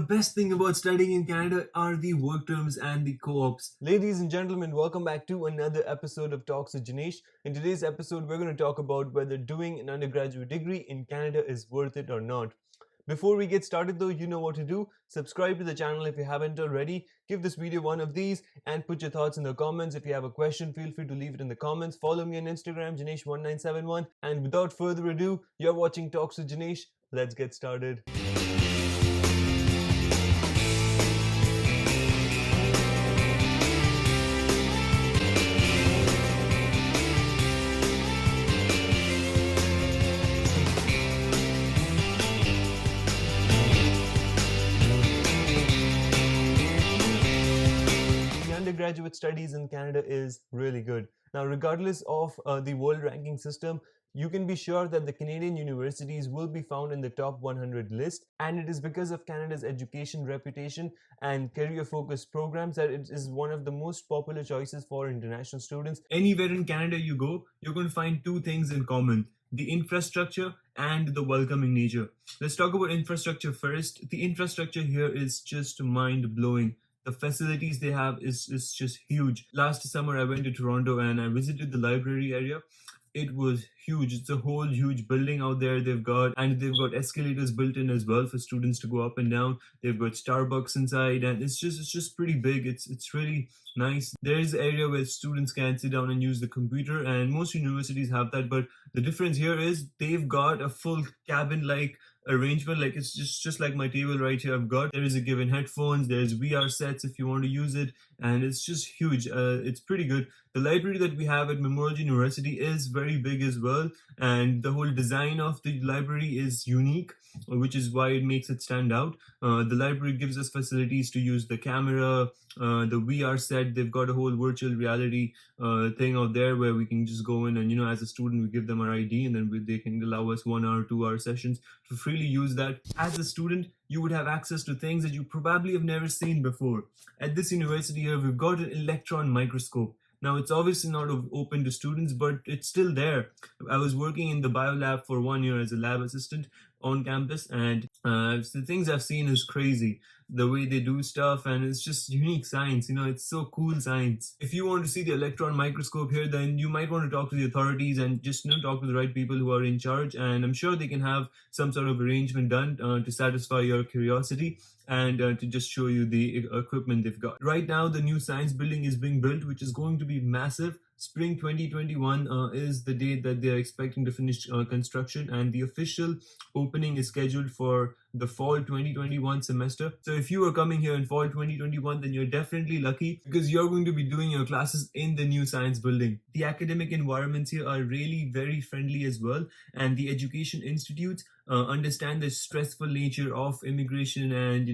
best thing about studying in Canada are the work terms and the co-ops. Ladies and gentlemen, welcome back to another episode of Talks with Jinesh. In today's episode, we're going to talk about whether doing an undergraduate degree in Canada is worth it or not. Before we get started though, you know what to do. Subscribe to the channel if you haven't already. Give this video one of these and put your thoughts in the comments. If you have a question, feel free to leave it in the comments. Follow me on Instagram, Jinesh1971. And without further ado, you're watching Talks with Jinesh. Let's get started. Undergraduate studies in Canada is really good. Now, regardless of the world ranking system, you can be sure that the Canadian universities will be found in the top 100 list, and it is because of Canada's education reputation and career-focused programs that it is one of the most popular choices for international students. Anywhere in Canada you go, you're going to find two things in common: the infrastructure and the welcoming nature. Let's talk about infrastructure first. The infrastructure here is just mind-blowing. The facilities they have is just huge. Last summer I went to Toronto and I visited the library area. It was huge. It's a whole huge building out there they've got escalators built in as well for students to go up and down. They've got Starbucks inside, and it's just pretty big. It's really nice. There is an area where students can sit down and use the computer, and most universities have that, but the difference here is they've got a full cabin like arrangement. Like it's just like my table right here. There is a given headphones, there's VR sets if you want to use it, and it's just huge. It's pretty good. The library that we have at Memorial University is very big as well, and the whole design of the library is unique, which is why it makes it stand out. The library gives us facilities to use the camera, the VR set. They've got a whole virtual reality thing out there where we can just go in and, as a student, we give them our ID, and then they can allow us 1 hour, 2 hour sessions to freely use that. As a student, you would have access to things that you probably have never seen before. At this university here, we've got an electron microscope. Now, it's obviously not open to students, but it's still there. I was working in the biolab for 1 year as a lab assistant on campus, and the things I've seen is crazy. The way they do stuff, and it's just unique science. It's so cool science. If you want to see the electron microscope here, then you might want to talk to the authorities and just talk to the right people who are in charge, and I'm sure they can have some sort of arrangement done to satisfy your curiosity and to just show you the equipment they've got. Right now, the new science building is being built, which is going to be massive. Spring 2021 is the date that they're expecting to finish construction, and the official opening is scheduled for the fall 2021 semester. So if you are coming here in fall 2021, then you're definitely lucky, because you're going to be doing your classes in the new science building. The academic environments here are really very friendly as well, and the education institutes understand the stressful nature of immigration and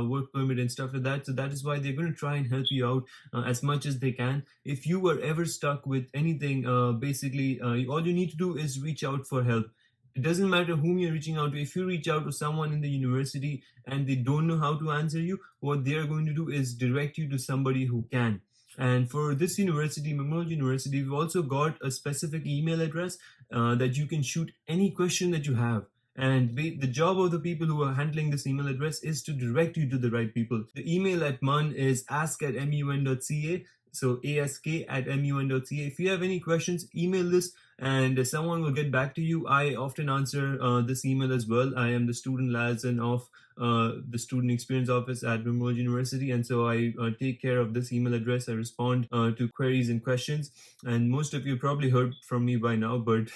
work permit and stuff like that. So that is why they're going to try and help you out as much as they can. If you were ever stuck with anything, basically all you need to do is reach out for help. It doesn't matter whom you're reaching out to. If you reach out to someone in the university and they don't know how to answer you, what they're going to do is direct you to somebody who can. And for this university, Memorial University, we've also got a specific email address that you can shoot any question that you have. And the job of the people who are handling this email address is to direct you to the right people. The email at MUN is ask@mun.ca. So ask@mun.ca. If you have any questions, email this and someone will get back to you. I often answer this email as well. I am the student liaison of the student experience office at Memorial University, and so I take care of this email address. I respond to queries and questions, and most of you probably heard from me by now, but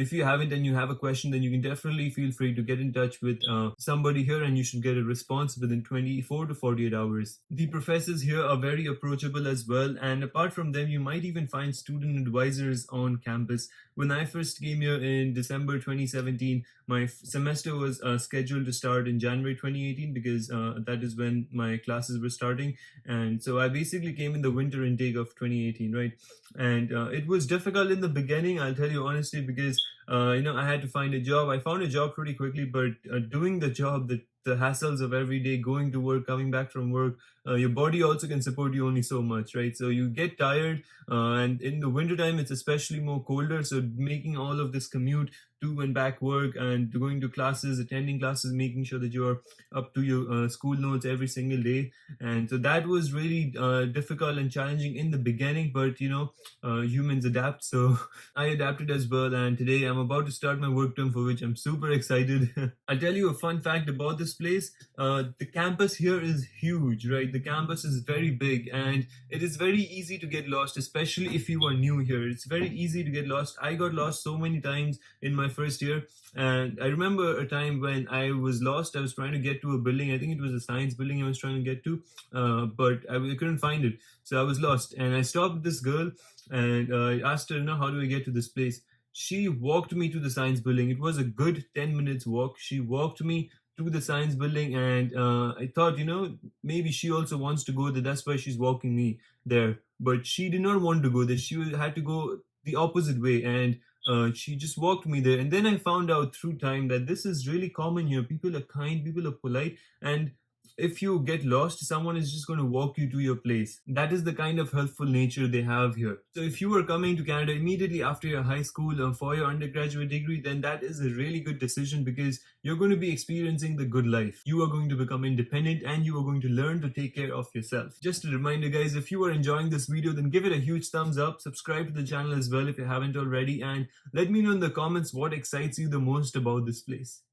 if you haven't and you have a question, then you can definitely feel free to get in touch with somebody here, and you should get a response within 24 to 48 hours. The professors here are very approachable as well, and apart from them, you might even find student advisors on campus. When I first came here in December 2017, my semester was scheduled to start in January 2018, because that is when my classes were starting. And so I basically came in the winter intake of 2018, right? And it was difficult in the beginning, I'll tell you honestly, because I had to find a job. I found a job pretty quickly, but doing the job, the the hassles of every day, going to work, coming back from work, your body also can support you only so much, right? So you get tired, and in the wintertime, it's especially more colder. So making all of this commute to and back work and going to classes, attending classes, making sure that you're up to your school notes every single day. And so that was really difficult and challenging in the beginning, but humans adapt. So I adapted as well, and today I'm about to start my work term, for which I'm super excited. I'll tell you a fun fact about this place. The campus here is huge, right? The campus is very big, and it is very easy to get lost, especially if you are new here. It's very easy to get lost. I got lost so many times in my first year, and I remember a time when I was lost. I was trying to get to a building. I think it was a science building I was trying to get to, but I couldn't find it. So I was lost, and I stopped this girl, and I asked her, how do I get to this place? She walked me to the science building. It was a good 10 minutes walk. She walked me to the science building, and I thought, maybe she also wants to go there. That's why she's walking me there. But she did not want to go there. She had to go the opposite way, and she just walked me there. And then I found out through time that this is really common here. People are kind, people are polite, and if you get lost, someone is just going to walk you to your place. That is the kind of helpful nature they have here. So if you are coming to Canada immediately after your high school or for your undergraduate degree, then that is a really good decision, because you're going to be experiencing the good life. You are going to become independent, and you are going to learn to take care of yourself. Just a reminder, guys, if you are enjoying this video, then give it a huge thumbs up, subscribe to the channel as well if you haven't already, and let me know in the comments what excites you the most about this place.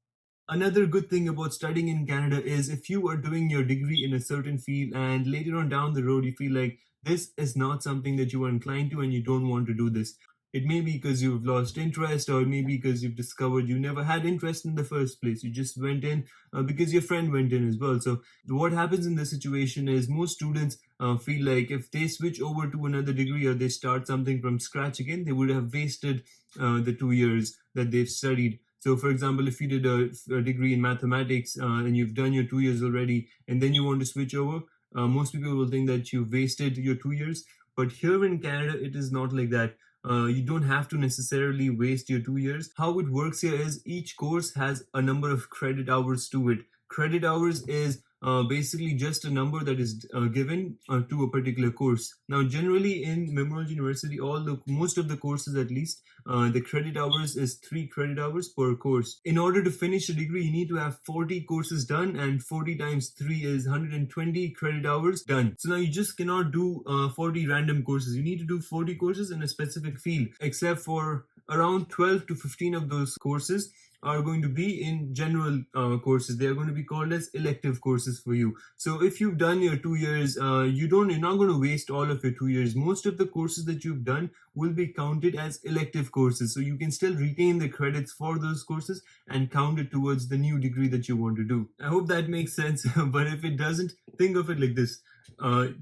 Another good thing about studying in Canada is if you are doing your degree in a certain field and later on down the road you feel like this is not something that you are inclined to and you don't want to do this. It may be because you've lost interest, or maybe because you've discovered you never had interest in the first place. You just went in because your friend went in as well. So what happens in this situation is most students feel like if they switch over to another degree or they start something from scratch again, they would have wasted the 2 years that they've studied. So, for example, if you did a degree in mathematics and you've done your 2 years already, and then you want to switch over, most people will think that you've wasted your 2 years. But here in Canada, it is not like that. You don't have to necessarily waste your 2 years. How it works here is each course has a number of credit hours to it. Credit hours is basically just a number that is given to a particular course. Now, generally in Memorial University, most of the courses at least, the credit hours is 3 credit hours per course. In order to finish a degree, you need to have 40 courses done, and 40 times 3 is 120 credit hours done. So now you just cannot do 40 random courses. You need to do 40 courses in a specific field, except for around 12 to 15 of those courses are going to be in general courses. They are going to be called as elective courses for you. So if you've done your 2 years, you're not going to waste all of your 2 years. Most of the courses that you've done will be counted as elective courses. So you can still retain the credits for those courses and count it towards the new degree that you want to do. I hope that makes sense. But if it doesn't, think of it like this.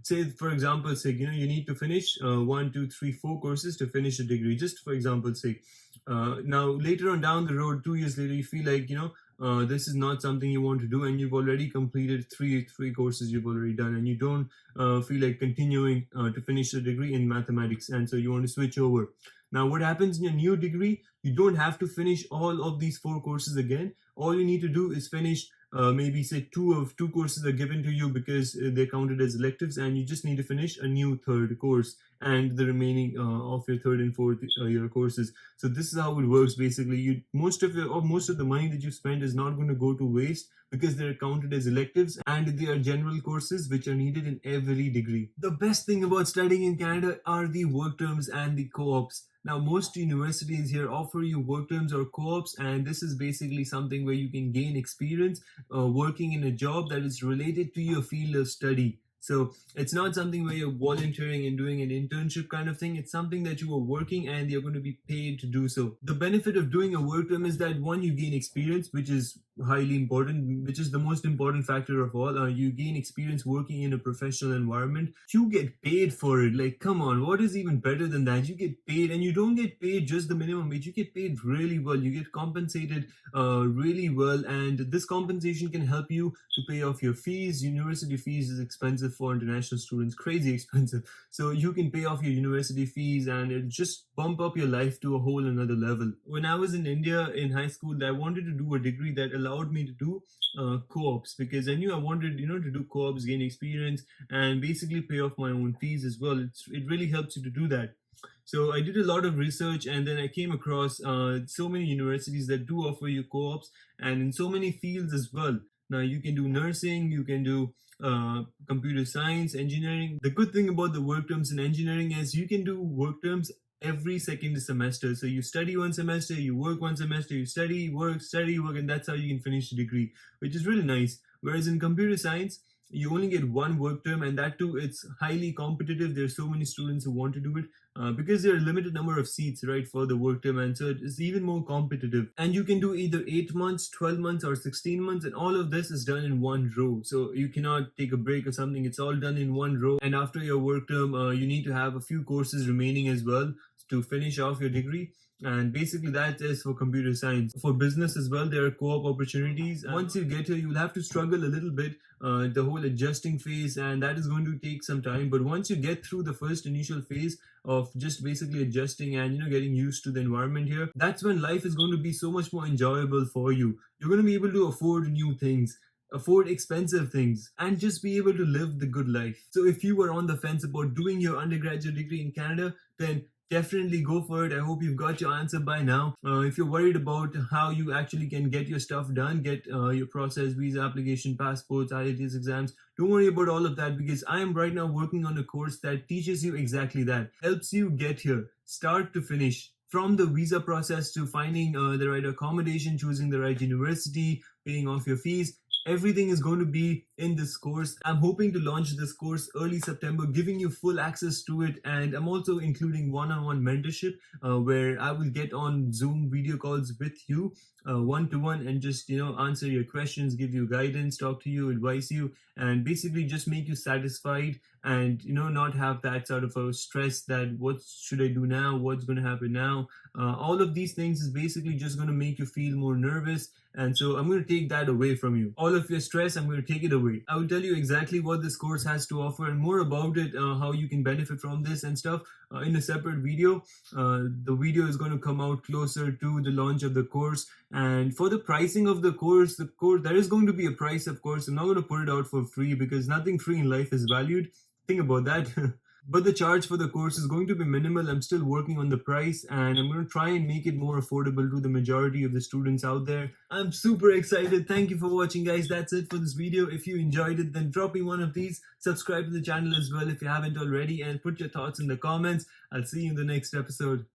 Say, for example, you need to finish 1, 2, 3, 4 courses to finish a degree. Just for example, now later on down the road, 2 years later, you feel like this is not something you want to do, and you've already completed three courses you've already done, and you don't feel like continuing to finish the degree in mathematics, and so you want to switch over. Now, what happens in your new degree? You don't have to finish all of these 4 courses again. All you need to do is finish maybe say two courses are given to you because they're counted as electives, and you just need to finish a new 3rd course and the remaining of your 3rd and 4th year courses. So this is how it works basically. Most of the money that you spend is not going to go to waste, because they're counted as electives and they are general courses which are needed in every degree. The best thing about studying in Canada are the work terms and the co-ops. Now, most universities here offer you work terms or co-ops, and this is basically something where you can gain experience working in a job that is related to your field of study. So it's not something where you're volunteering and doing an internship kind of thing. It's something that you are working and you're going to be paid to do so. The benefit of doing a work term is that, one, you gain experience, which is highly important, which is the most important factor of all. You gain experience working in a professional environment. You get paid for it. Like, come on, what is even better than that? You get paid, and you don't get paid just the minimum wage. You get paid really well. You get compensated really well, and this compensation can help you to pay off your fees. University fees is expensive for international students, crazy expensive. So you can pay off your university fees, and it just bump up your life to a whole another level. When I was in India in high school, I wanted to do a degree that allowed me to do co-ops, because I knew I wanted, to do co-ops, gain experience, and basically pay off my own fees as well. It really helps you to do that. So I did a lot of research, and then I came across so many universities that do offer you co-ops, and in so many fields as well. Now you can do nursing, you can do computer science, engineering. The good thing about the work terms in engineering is you can do work terms every second semester. So you study one semester, you work one semester, you study, work, and that's how you can finish the degree, which is really nice. Whereas in computer science, you only get one work term, and that too, it's highly competitive. There's so many students who want to do it because there are a limited number of seats, right, for the work term, and so it's even more competitive. And you can do either 8 months, 12 months, or 16 months, and all of this is done in one row. So you cannot take a break or something. It's all done in one row. And after your work term, you need to have a few courses remaining as well to finish off your degree. And basically that is for computer science. For business as well, there are co-op opportunities. Once you get here, you'll have to struggle a little bit, the whole adjusting phase, and that is going to take some time. But once you get through the first initial phase of just basically adjusting and getting used to the environment here, that's when life is going to be so much more enjoyable for you. You're going to be able to afford new things, afford expensive things, and just be able to live the good life. So if you were on the fence about doing your undergraduate degree in Canada, then definitely go for it. I hope you've got your answer by now. If you're worried about how you actually can get your stuff done, get your process, visa application, passports, IELTS exams, don't worry about all of that, because I am right now working on a course that teaches you exactly that, helps you get here, start to finish. From the visa process to finding the right accommodation, choosing the right university, paying off your fees, everything is going to be in this course. I'm hoping to launch this course early September, giving you full access to it. And I'm also including one-on-one mentorship where I will get on Zoom video calls with you one-to-one and just, answer your questions, give you guidance, talk to you, advise you, and basically just make you satisfied and, not have that sort of a stress that what should I do now? What's going to happen now? All of these things is basically just going to make you feel more nervous. And so I'm going to take that away from you. All of your stress, I'm going to take it away. I will tell you exactly what this course has to offer and more about it, how you can benefit from this and stuff in a separate video. The video is going to come out closer to the launch of the course. And for the pricing of the course, there is going to be a price, of course. I'm not going to put it out for free because nothing free in life is valued. Think about that. But the charge for the course is going to be minimal. I'm still working on the price, and I'm going to try and make it more affordable to the majority of the students out there. I'm super excited. Thank you for watching, guys. That's it for this video. If you enjoyed it, then drop me one of these. Subscribe to the channel as well if you haven't already, and put your thoughts in the comments. I'll see you in the next episode.